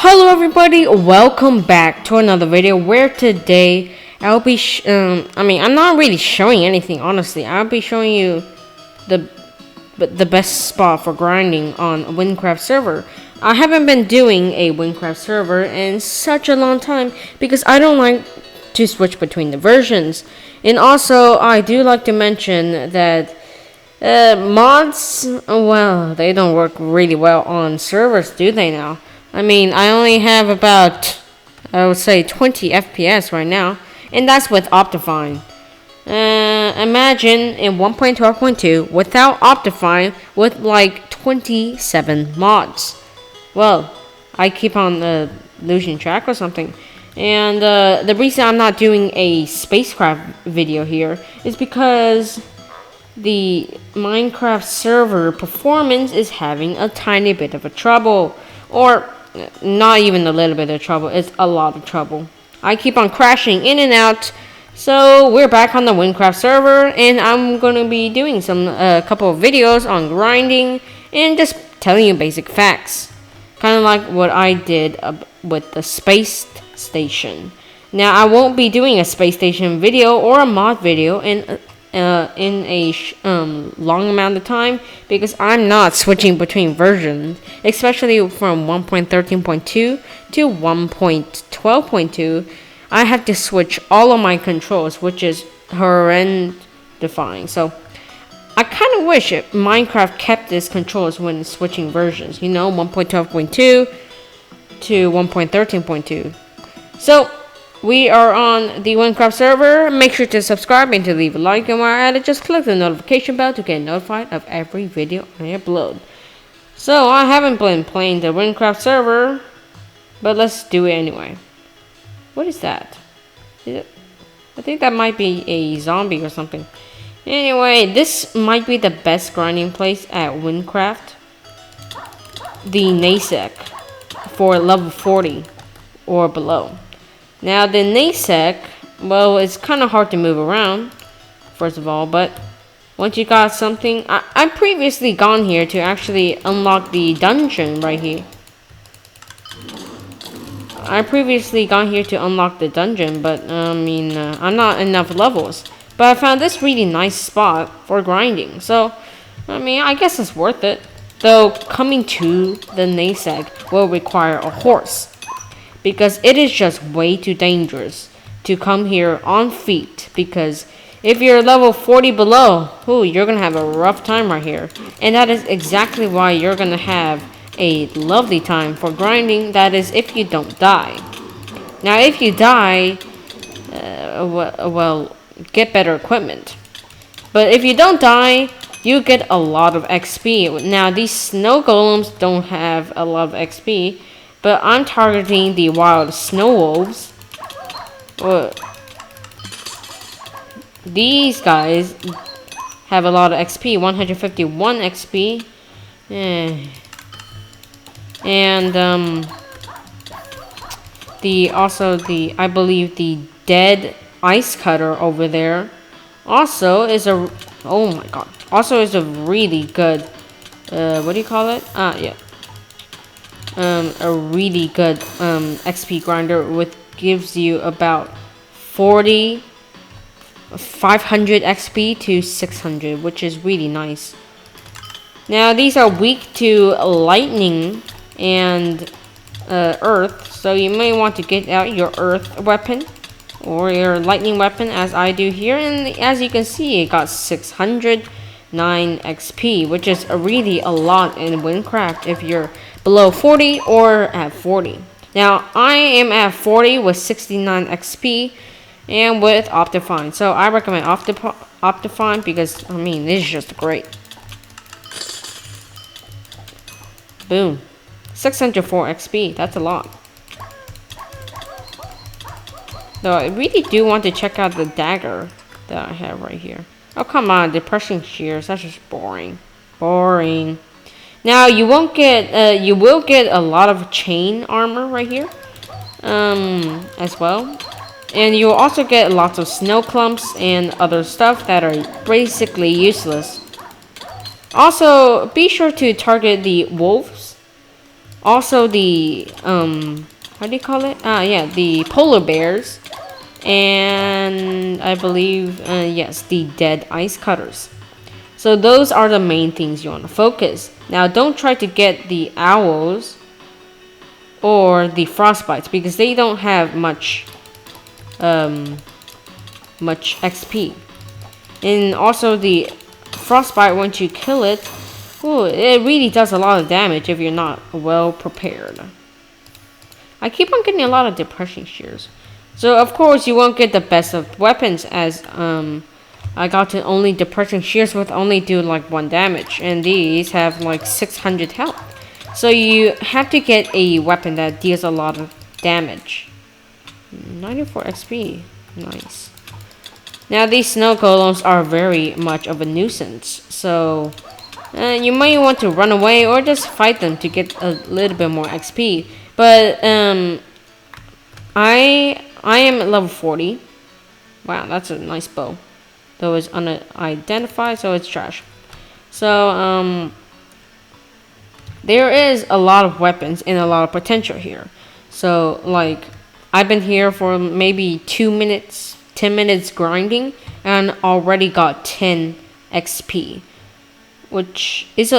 Hello everybody, welcome back to another video where today I'll be I'm not really showing anything, honestly. I'll be showing you the best spot for grinding on a Wynncraft server. I haven't been doing a Wynncraft server in such a long time because I don't like to switch between the versions. And also, I do like to mention that mods, well, they don't work really well on servers, do they now? I mean, I only have about, I would say, 20 FPS right now, and that's with Optifine. Imagine in 1.12.2 without Optifine with like 27 mods. Well, I keep on losing track or something. And the reason I'm not doing a spacecraft video here is because the Minecraft server performance is having a tiny bit of a trouble. Or not even a little bit of trouble, it's a lot of trouble. I keep on crashing in and out. So we're back on the Wynncraft server, and I'm gonna be doing some couple of videos on grinding and just telling you basic facts, kind of like what I did with the space station. Now I won't be doing a space station video or a mod video in a long amount of time because I'm not switching between versions, especially from 1.13.2 to 1.12.2. I have to switch all of my controls, which is horrendifying. So I kind of wish Minecraft kept these controls when switching versions, 1.12.2 to 1.13.2. So we are on the Wynncraft server. Make sure to subscribe and to leave a like, and while at it, just click the notification bell to get notified of every video I upload. So I haven't been playing the Wynncraft server, but let's do it anyway. What is that? I think that might be a zombie or something. Anyway, this might be the best grinding place at Wynncraft. The Nasec for level 40 or below. Now the Nasec, well, it's kind of hard to move around, first of all, but once you got something, I previously gone here to actually unlock the dungeon right here. But I'm not enough levels. But I found this really nice spot for grinding, so I guess it's worth it. Though coming to the Nasec will require a horse, because it is just way too dangerous to come here on feet, because if you're level 40 below, you're gonna have a rough time right here. And that is exactly why you're gonna have a lovely time for grinding. That is if you don't die. Now if you die, well, get better equipment. But if you don't die, you get a lot of XP. Now these snow golems don't have a lot of XP, but I'm targeting the wild snow wolves. These guys have a lot of XP, 151 XP. And I believe the dead ice cutter over there also is a really good what do you call it? A really good XP grinder, which gives you about 500 XP to 600, which is really nice. Now these are weak to lightning and earth, so you may want to get out your earth weapon or your lightning weapon, as I do here. And as you can see, it got 609 XP, which is really a lot in Wynncraft if you're below 40 or at 40. Now I am at 40 with 69 XP and with Optifine, so I recommend Optifine because this is just great. Boom, 604 XP. That's a lot. Though I really do want to check out the dagger that I have right here. Oh come on, depressing shears. That's just boring. Now you will get a lot of chain armor right here, as well, and you'll also get lots of snow clumps and other stuff that are basically useless. Also, be sure to target the wolves Also the how do you call it? Yeah, the polar bears, and I believe yes, the dead ice cutters. So those are the main things you want to focus. Now don't try to get the owls or the frostbites because they don't have much XP. And also the frostbite, once you kill it, ooh, it really does a lot of damage if you're not well prepared. I keep on getting a lot of depression shears. So of course you won't get the best of weapons as I got to only depression shears with only do like 1 damage, and these have like 600 health. So you have to get a weapon that deals a lot of damage. 94 XP, nice. Now these snow golems are very much of a nuisance, so you might want to run away or just fight them to get a little bit more XP. But I am at level 40. Wow, that's a nice bow. Though it's unidentified, so it's trash. So there is a lot of weapons and a lot of potential here. So like I've been here for maybe 2 minutes, 10 minutes grinding, and already got 10 XP, which is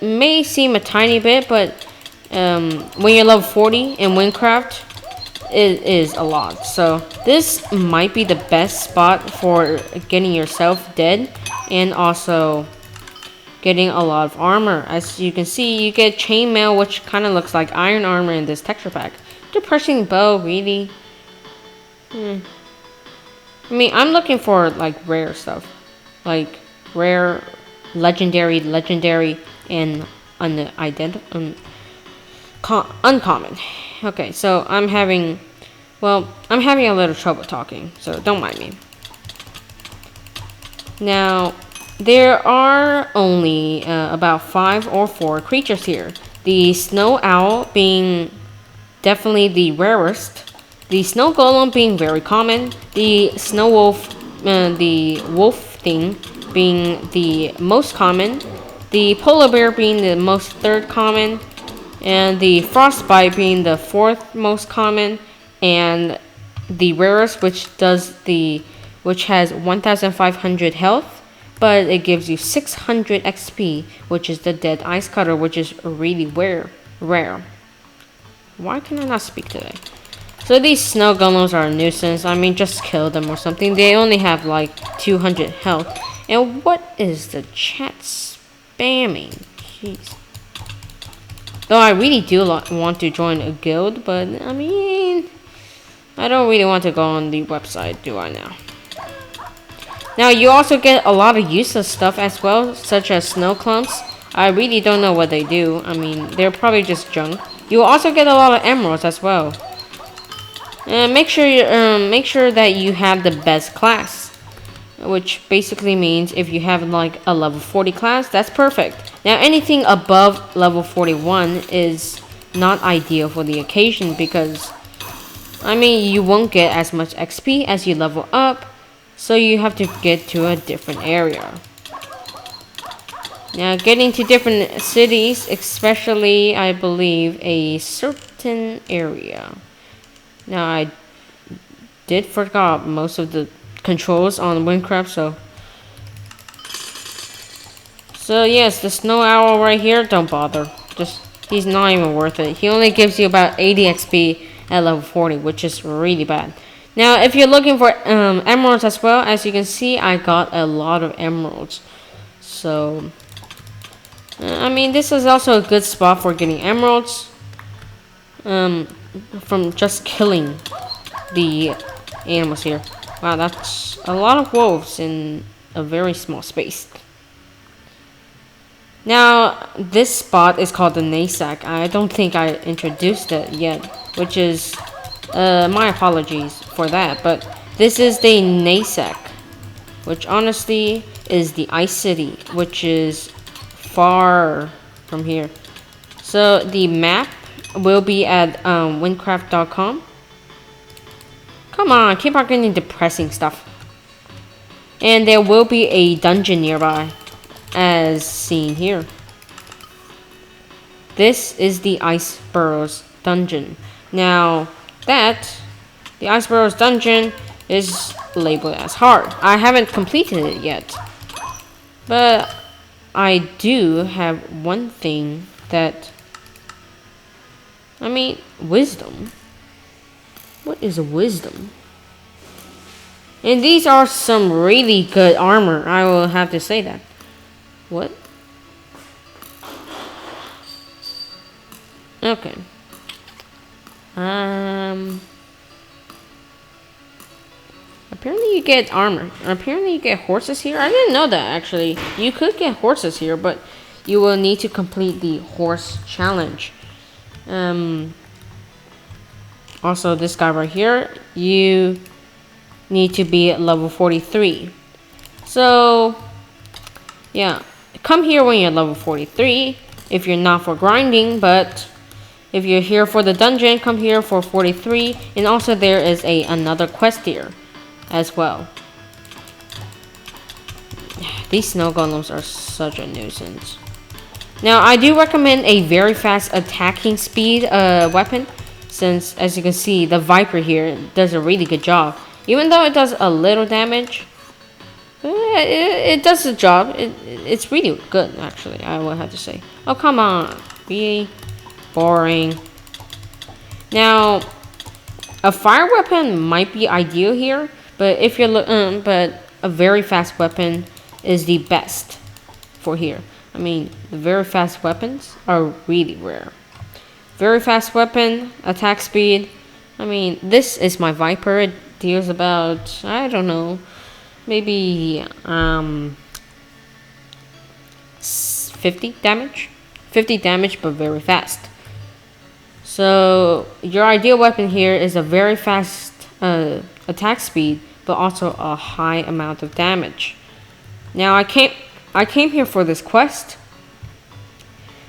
may seem a tiny bit, but when you're level 40 in Wynncraft, it is a lot. So this might be the best spot for getting yourself dead and also getting a lot of armor. As you can see, you get chainmail, which kind of looks like iron armor in this texture pack. Depressing bow, really? I mean, I'm looking for like rare stuff, like rare, legendary, and uncommon. Okay, so I'm having a little trouble talking, so don't mind me. Now, there are only about 5 or 4 creatures here. The snow owl being definitely the rarest. The snow golem being very common. The snow wolf, the wolf thing being the most common. The polar bear being the most 3rd common. And the frostbite being the 4th most common, and the rarest, which has 1,500 health, but it gives you 600 XP, which is the dead ice cutter, which is really rare. Why can I not speak today? So these snow golems are a nuisance. I mean, just kill them or something. They only have like 200 health. And what is the chat spamming? Jeez. Though I really do want to join a guild, but I mean, I don't really want to go on the website, do I now? Now, you also get a lot of useless stuff as well, such as snow clumps. I really don't know what they do. I mean, they're probably just junk. You will also get a lot of emeralds as well. And make sure that you have the best class, which basically means if you have like a level 40 class, that's perfect. Now anything above level 41 is not ideal for the occasion because, I mean, you won't get as much XP as you level up, so you have to get to a different area. Now getting to different cities, especially I believe a certain area. Now I did forgot most of the controls on Wynncraft, so yes, the snow owl right here, don't bother. He's not even worth it. He only gives you about 80 XP at level 40, which is really bad. Now, if you're looking for emeralds as well, as you can see, I got a lot of emeralds. So, I mean, this is also a good spot for getting emeralds from just killing the animals here. Wow, that's a lot of wolves in a very small space. Now, this spot is called the Nasak. I don't think I introduced it yet, which is, my apologies for that, but this is the Nasak, which honestly is the Ice City, which is far from here. So, the map will be at Wynncraft.com. Come on, keep on getting depressing stuff. And there will be a dungeon nearby, as seen here. this is the Ice Burrows dungeon. Now, the Ice Burrows dungeon is labeled as hard. I haven't completed it yet. But I do have one thing that... wisdom. What is wisdom? And these are some really good armor, I will have to say that. What? Okay. Apparently you get armor. Apparently you get horses here. I didn't know that, actually. You could get horses here, but you will need to complete the horse challenge. Also, this guy right here, you need to be at level 43. So, yeah. Come here when you're level 43. If you're not for grinding, but if you're here for the dungeon, come here for 43. And also there is another quest here as well. These snow golems are such a nuisance. Now, I do recommend a very fast attacking speed weapon, since, as you can see, the Viper here does a really good job. Even though it does a little damage, it does the job. It's really good, actually, I will have to say. Oh, come on. Really boring. Now, a fire weapon might be ideal here, but if you're but a very fast weapon is the best for here. The very fast weapons are really rare. Very fast weapon, attack speed. This is my Viper. It deals about, I don't know, maybe 50 damage. 50 damage, but very fast. So your ideal weapon here is a very fast attack speed, but also a high amount of damage. Now I came here for this quest,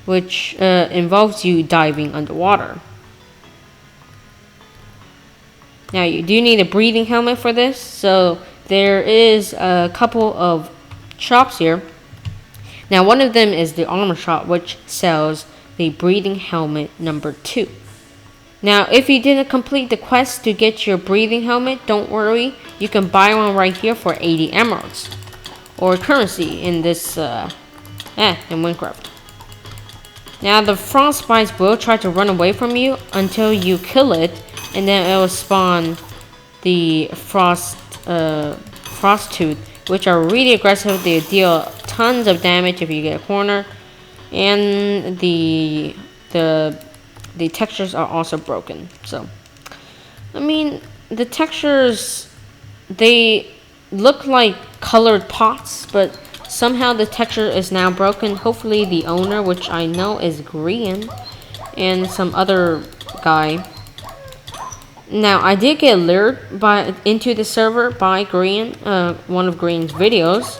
which involves you diving underwater. Now you do need a breathing helmet for this, so there is a couple of shops here. Now one of them is the armor shop, which sells the breathing helmet number 2. Now if you didn't complete the quest to get your breathing helmet, don't worry, you can buy one right here for 80 emeralds. Or currency in this, in Wynncraft. Now the frostbites will try to run away from you until you kill it, and then it will spawn the frost tooth, which are really aggressive. They deal tons of damage if you get a corner, and the textures are also broken. So, the textures, they look like colored pots, but somehow the texture is now broken. Hopefully the owner, which I know is Green, and some other guy. Now I did get lured into the server by Green, one of Green's videos.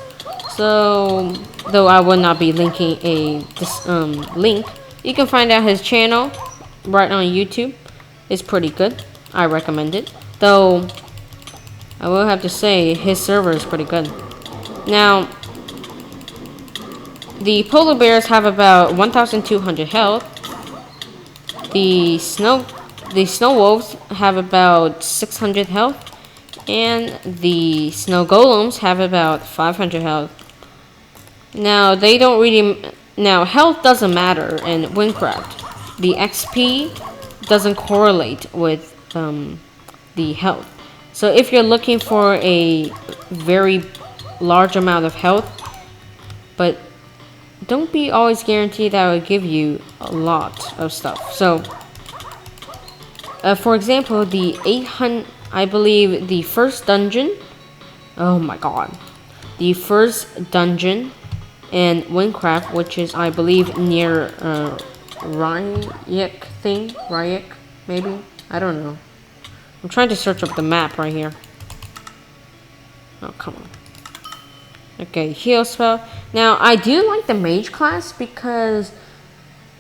So though I will not be linking this link, you can find out his channel right on YouTube. It's pretty good. I recommend it. Though I will have to say his server is pretty good. Now the polar bears have about 1,200 health. The snow wolves have about 600 health, and the snow golems have about 500 health. Now they don't really. Now health doesn't matter in Wynncraft. The XP doesn't correlate with the health. So if you're looking for a very large amount of health, but don't be always guaranteed that will give you a lot of stuff. So, for example, the 800, I believe the first dungeon, oh my god, the first dungeon in Wynncraft, which is, I believe, near Ryek thing, Ryek, maybe? I don't know. I'm trying to search up the map right here. Oh, come on. Okay, heal spell. Now, I do like the mage class because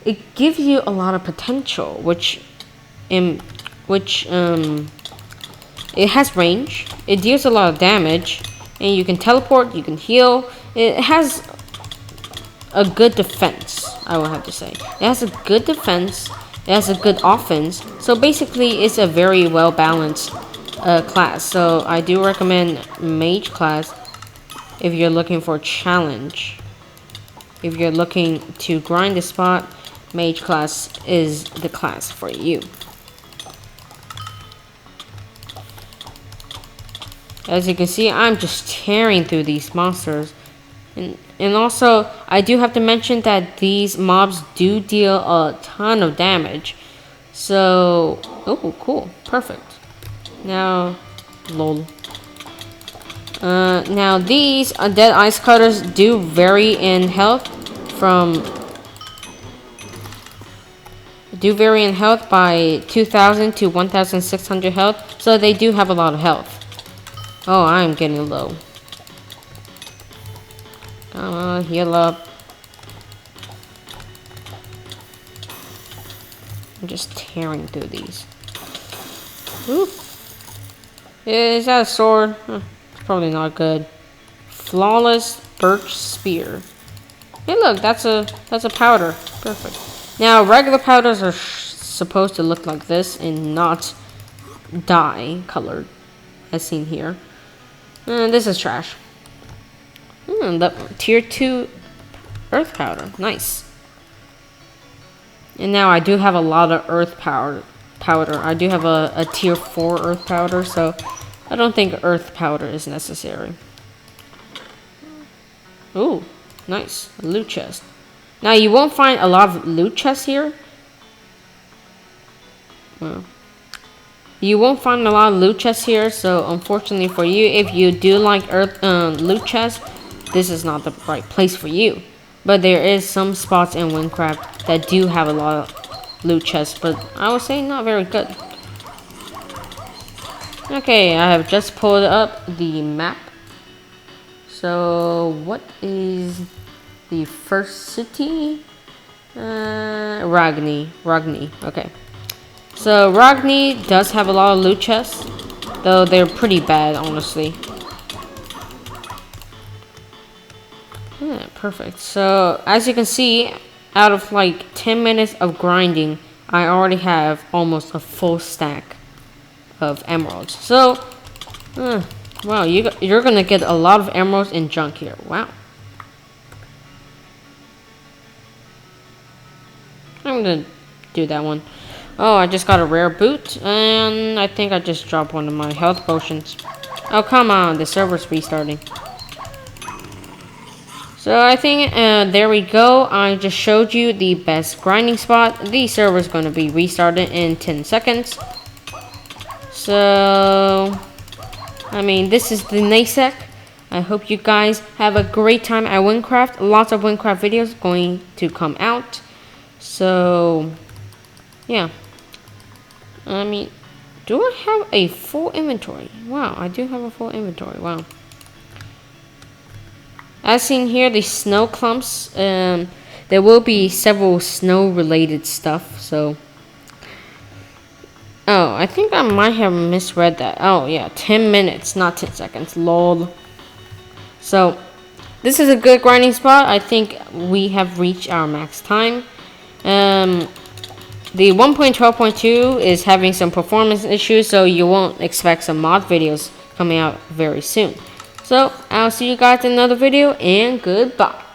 it gives you a lot of potential, which it has range, it deals a lot of damage, and you can teleport, you can heal. It has a good defense, I will have to say. It has a good defense. It has a good offense. So basically, it's a very well balanced class. So I do recommend Mage class if you're looking for a challenge. If you're looking to grind the spot, Mage class is the class for you. As you can see, I'm just tearing through these monsters. And also, I do have to mention that these mobs do deal a ton of damage. So, oh, cool. Perfect. Now, lol. Now these undead ice cutters do vary in health by 2,000 to 1,600 health. So they do have a lot of health. Oh, I'm getting low. Come on, heal up. I'm just tearing through these. Ooh. Is that a sword? It's probably not good. Flawless birch spear. Hey, look, that's a powder. Perfect. Now, regular powders are supposed to look like this and not dye colored, as seen here. This is trash. The tier 2 earth powder. Nice. And now I do have a lot of earth powder. I do have a tier 4 earth powder, so I don't think earth powder is necessary. Ooh, nice. A loot chest. Now you won't find a lot of loot chests here. Well, you won't find a lot of loot chests here, so unfortunately for you, if you do like loot chests, this is not the right place for you. But there is some spots in Wynncraft that do have a lot of loot chests, but I would say not very good. Okay, I have just pulled up the map. So, what is the first city? Ragni. Okay. So, Ragni does have a lot of loot chests, though they're pretty bad, honestly. Yeah, perfect. So, as you can see, out of like 10 minutes of grinding, I already have almost a full stack of emeralds. So, wow, you're gonna get a lot of emeralds and junk here. Wow. I'm gonna do that one. Oh, I just got a rare boot, and I think I just dropped one of my health potions. Oh, come on, the server's restarting. So I think there we go. I just showed you the best grinding spot. The server's going to be restarted in 10 seconds. So, I mean, this is the NASEC. I hope you guys have a great time at Wynncraft. Lots of Wynncraft videos going to come out. So, yeah. I mean, do I have a full inventory? Wow, I do have a full inventory. Wow. As seen here, the snow clumps, there will be several snow-related stuff, so... Oh, I think I might have misread that. Oh, yeah, 10 minutes, not 10 seconds. Lol. So, this is a good grinding spot. I think we have reached our max time. The 1.12.2 is having some performance issues, so you won't expect some mod videos coming out very soon. So, I'll see you guys in another video, and goodbye.